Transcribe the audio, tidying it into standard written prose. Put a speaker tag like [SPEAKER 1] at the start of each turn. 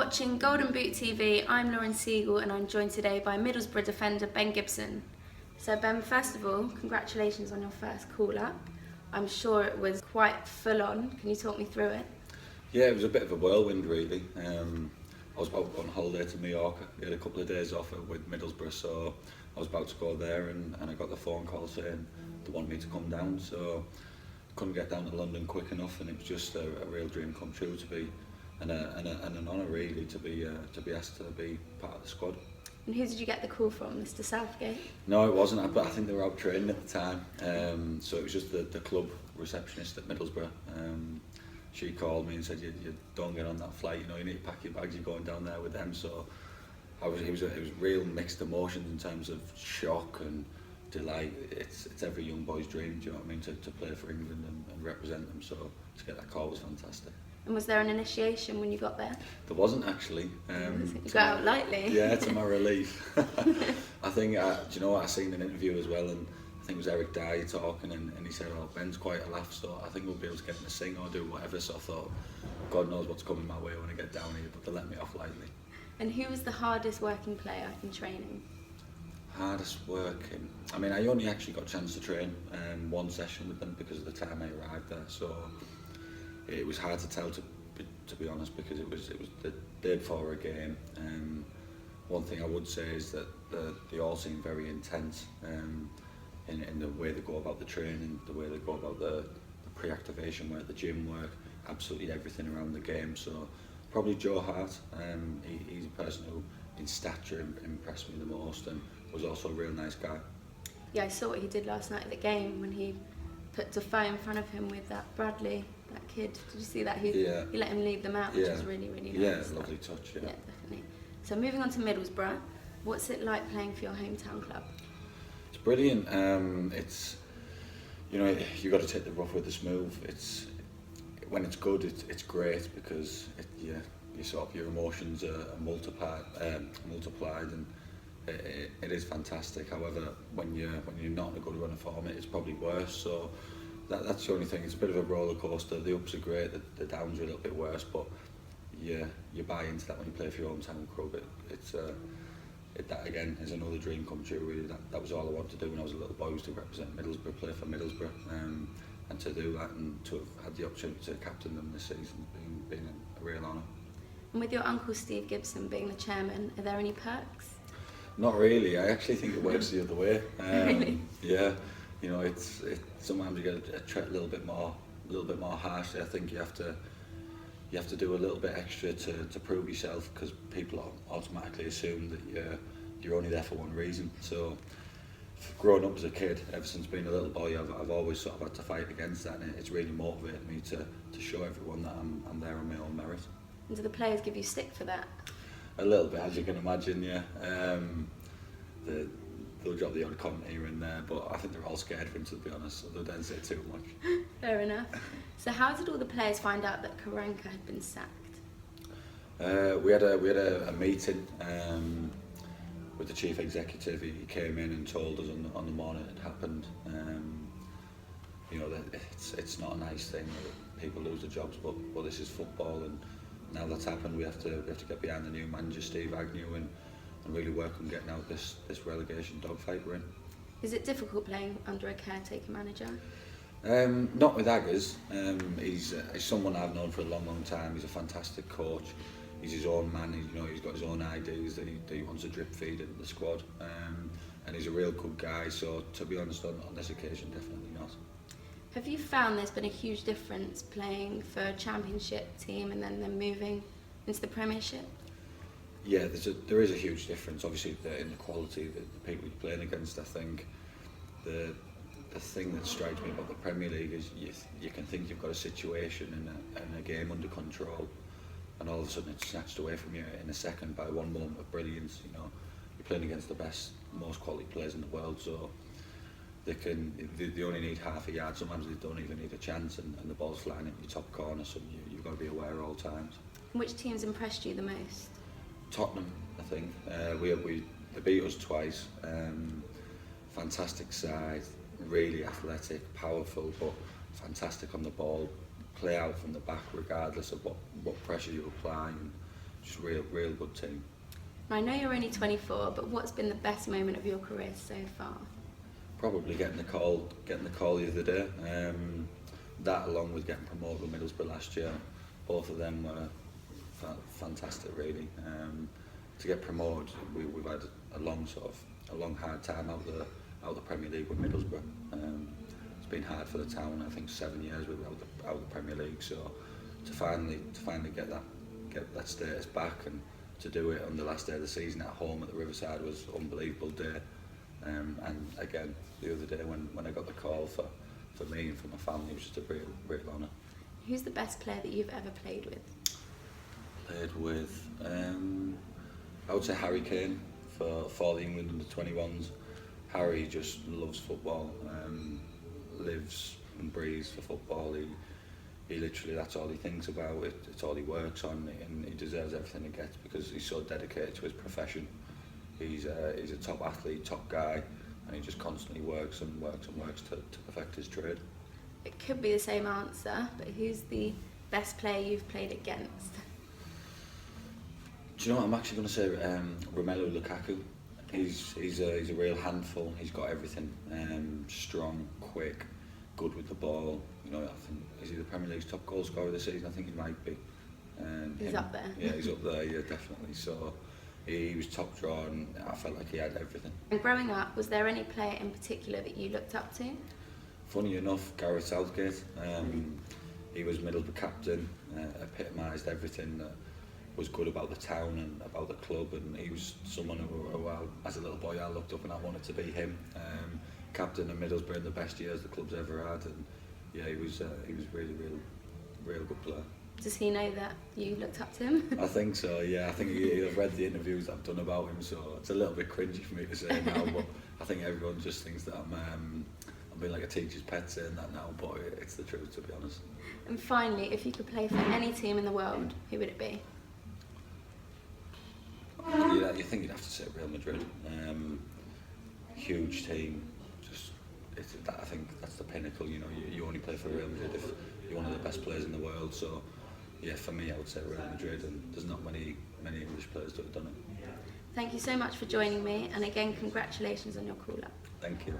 [SPEAKER 1] watching Golden Boot TV. I'm Lauren Siegel and I'm joined today by Middlesbrough defender Ben Gibson. So Ben, first of all, congratulations on your first call-up. I'm sure it was quite full-on. Can you talk me through it?
[SPEAKER 2] Yeah, it was a bit of a whirlwind really. I was about on holiday to Mallorca. We had a couple of days off with Middlesbrough, so I was about to go there and I got the phone call saying they want me to come down. So couldn't get down to London quick enough, and it was just a real dream come true to be, and an honour really to be asked to be part of the squad.
[SPEAKER 1] And who did you get the call from, Mr. Southgate?
[SPEAKER 2] No, it wasn't, but I think they were out training at the time, so it was just the club receptionist at Middlesbrough. She called me and said, you don't get on that flight, you know, you need to pack your bags, you're going down there with them. So it was real mixed emotions in terms of shock and delight. It's every young boy's dream, do you know what I mean, to play for England and represent them, so to get that call was fantastic.
[SPEAKER 1] And was there an initiation when you got there?
[SPEAKER 2] There wasn't actually.
[SPEAKER 1] You got out lightly.
[SPEAKER 2] Yeah, to my relief. I think, do you know what, I seen an interview as well, and I think it was Eric Dye talking, and he said, oh, Ben's quite a laugh, so I think we'll be able to get him to sing or do whatever. So I thought, God knows what's coming my way when I get down here, but they let me off lightly.
[SPEAKER 1] And who was the hardest working player in training?
[SPEAKER 2] Hardest working? I mean, I only actually got a chance to train one session with them because of the time I arrived there, so it was hard to tell, to be honest, because it was the day before a game. One thing I would say is that they all seem very intense in the way they go about the training, the way they go about the pre-activation work, the gym work, absolutely everything around the game. So probably Joe Hart, he's a person who in stature impressed me the most and was also a real nice guy.
[SPEAKER 1] Yeah, I saw what he did last night at the game when he put Defoe in front of him with that Bradley, that kid. Did you see that? He let him lead them out, which was really, really nice.
[SPEAKER 2] Yeah, lovely touch, yeah.
[SPEAKER 1] Yeah, definitely. So moving on to Middlesbrough, what's it like playing for your hometown club?
[SPEAKER 2] It's brilliant. It's, you know, you got to take the rough with the smooth. It's when it's good, it's great because you sort of, your emotions are multiplied, and it is fantastic. However, when you're not in a good run of form, it's probably worse. So that's the only thing. It's a bit of a roller coaster. The ups are great, the downs are a little bit worse, but you buy into that when you play for your hometown club. That again is another dream come true. Really, that was all I wanted to do when I was a little boy, was to represent Middlesbrough, play for Middlesbrough, and to do that and to have had the opportunity to captain them this season, being a real honour.
[SPEAKER 1] And with your uncle Steve Gibson being the chairman, are there any perks?
[SPEAKER 2] Not really. I actually think it works the other way.
[SPEAKER 1] Really?
[SPEAKER 2] Yeah, you know, it's sometimes you get a little bit more harsh. I think you have to do a little bit extra to prove yourself, because people automatically assume that you're only there for one reason. So growing up as a kid, ever since being a little boy, I've always sort of had to fight against that, and it's really motivated me to show everyone that I'm there on my own merit.
[SPEAKER 1] And do the players give you stick for that?
[SPEAKER 2] A little bit, as you can imagine, yeah. They'll drop the odd comment here and there, but I think they're all scared of him, to be honest, so they don't say too much.
[SPEAKER 1] Fair enough. So how did all the players find out that Karanka had been sacked?
[SPEAKER 2] We had a meeting with the chief executive. He came in and told us on the morning it had happened. You know, that it's not a nice thing that people lose their jobs, but this is football, and now that's happened, we have to get behind the new manager, Steve Agnew, and really work on getting out this relegation dogfight we're in.
[SPEAKER 1] Is it difficult playing under a caretaker manager?
[SPEAKER 2] Not with Aggers. He's someone I've known for a long time. He's a fantastic coach. He's his own man. He's got his own ideas that he wants to drip feed into the squad, and he's a real good guy. So to be honest, on this occasion, definitely not.
[SPEAKER 1] Have you found there's been a huge difference playing for a championship team and then moving into the Premiership?
[SPEAKER 2] Yeah, there is a huge difference. Obviously, in the quality of the people you're playing against. I think the thing that strikes me about the Premier League is you can think you've got a situation and a game under control, and all of a sudden it's snatched away from you in a second by one moment of brilliance. You know, you're playing against the best, most quality players in the world, so they only need half a yard. Sometimes they don't even need a chance, and the ball's flying in your top corner, so you've got to be aware at all times.
[SPEAKER 1] Which teams impressed you the most?
[SPEAKER 2] Tottenham, I think. They beat us twice. Fantastic side, really athletic, powerful, but fantastic on the ball. Play out from the back regardless of what pressure you apply. And just real good team.
[SPEAKER 1] I know you're only 24, but what's been the best moment of your career so far?
[SPEAKER 2] Probably getting the call the other day. That along with getting promoted with Middlesbrough last year, both of them were fantastic really. To get promoted, we've had a long hard time out of the Premier League with Middlesbrough. It's been hard for the town. I think 7 years we were out of the Premier League. So to finally get that status back, and to do it on the last day of the season at home at the Riverside was an unbelievable day. And again, the other day when I got the call for me and for my family, it was just a real honour.
[SPEAKER 1] Who's the best player that you've ever played with?
[SPEAKER 2] I would say Harry Kane for the England and the 21s. Harry just loves football, lives and breathes for football. He literally, that's all he thinks about. It's all he works on, and he deserves everything he gets because he's so dedicated to his profession. He's a top athlete, top guy, and he just constantly works to perfect his trade.
[SPEAKER 1] It could be the same answer, but who's the best player you've played against?
[SPEAKER 2] Do you know what? I'm actually going to say Romelu Lukaku. He's a real handful. He's got everything. Strong, quick, good with the ball. You know, I think is he the Premier League's top goal scorer this season? I think he might be.
[SPEAKER 1] He's up there.
[SPEAKER 2] Yeah, he's up there. Yeah, definitely. So he was top draw, and I felt like he had everything.
[SPEAKER 1] And growing up, was there any player in particular that you looked up to?
[SPEAKER 2] Funny enough, Gareth Southgate. He was Middlesbrough captain. Epitomised everything that was good about the town and about the club, and he was someone who as a little boy I looked up and I wanted to be him. Captain of Middlesbrough in the best years the club's ever had, and yeah, he was really real good player.
[SPEAKER 1] Does he know that you looked up to him?
[SPEAKER 2] I think so, yeah. I think I've read the interviews I've done about him, so it's a little bit cringy for me to say now, but I think everyone just thinks that I'm being like a teacher's pet saying that now, but it's the truth, to be honest.
[SPEAKER 1] And finally, if you could play for any team in the world, who would it be?
[SPEAKER 2] Yeah, you think you'd have to say Real Madrid. Huge team. I think that's the pinnacle. You know, you only play for Real Madrid if you're one of the best players in the world. So, yeah, for me, I would say Real Madrid, and there's not many English players that have done it.
[SPEAKER 1] Thank you so much for joining me, and again, congratulations on your call-up.
[SPEAKER 2] Thank you.